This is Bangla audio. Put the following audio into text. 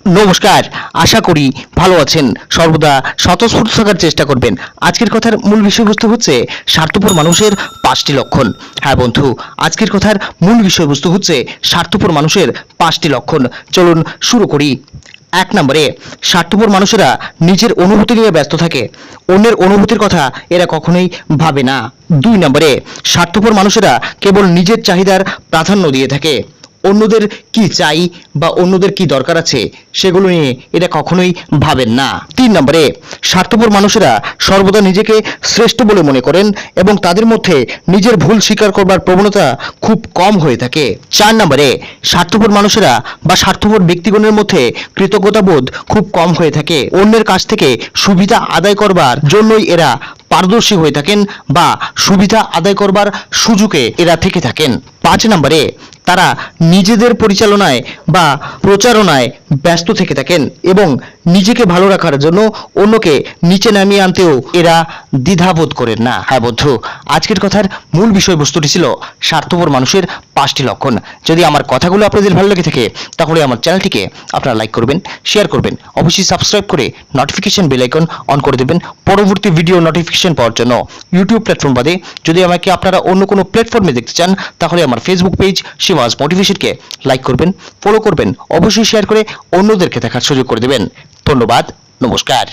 নমস্কার, আশা করি ভালো আছেন। সর্বদা স্বতঃস্ফূর্ত থাকার চেষ্টা করবেন। আজকের কথার মূল বিষয়বস্তু হচ্ছে স্বার্থপর মানুষের 5টি লক্ষণ। হ্যাঁ বন্ধু, আজকের কথার মূল বিষয়বস্তু হচ্ছে স্বার্থপর মানুষের 5টি লক্ষণ। চলুন শুরু করি। 1 নম্বরে, স্বার্থপর মানুষেরা নিজের অনুভূতি নিয়ে ব্যস্ত থাকে। অন্যের অনুভূতির কথা এরা কখনোই ভাবে না। 2 নম্বরে, স্বার্থপর মানুষেরা কেবল নিজের চাহিদার প্রাধান্য দিয়ে থাকে। অন্যদের কি চাই বা অন্যদের কি দরকার আছে সেগুলো নিয়ে এরা কখনোই ভাবেন না। 3 নম্বরে, স্বার্থপর মানুষেরা সর্বদা নিজেকে শ্রেষ্ঠ বলে মনে করেন এবং তাদের মধ্যে নিজের ভুল স্বীকার করবার প্রবণতা খুব কম হয়ে থাকে। 4 নম্বরে, স্বার্থপর মানুষেরা বা স্বার্থপর ব্যক্তিগণের মধ্যে কৃতজ্ঞতাবোধ খুব কম হয়ে থাকে। অন্যের কাছ থেকে সুবিধা আদায় করবার জন্যই এরা পারদর্শী হয়ে থাকেন বা সুবিধা আদায় করবার সুযোগে এরা থেকে থাকেন। 5 নম্বরে, তারা নিজেদের পরিচালনায় বা প্রচারণায় ব্যস্ত থেকে থাকেন এবং নিজেকে ভালো রাখার জন্য অন্যকে নিচে নামিয়ে আনতেও এরা দ্বিধাবোধ করেন না। হ্যাঁ বন্ধু, আজকের কথার মূল বিষয়বস্তুটি ছিল স্বার্থপর মানুষের 5টি লক্ষণ। যদি আমার কথাগুলো আপনাদের ভালো লেগে থাকে তাহলে আমার চ্যানেলটিকে আপনারা লাইক করবেন, শেয়ার করবেন, অবশ্যই সাবস্ক্রাইব করে নোটিফিকেশন বেল আইকন অন করে দেবেন পরবর্তী ভিডিও নোটিফিকেশন পাওয়ার জন্য। ইউটিউব প্ল্যাটফর্ম বাদে যদি আমাকে আপনারা অন্য কোনো প্ল্যাটফর্মে দেখতে চান তাহলে আমার ফেসবুক পেজ শিবাজ মোটিভেশনকে লাইক করবেন, ফলো করবেন, অবশ্যই শেয়ার করে অন্যদেরকে দেখার সুযোগ করে দেবেন। ধন্যবাদ, নমস্কার।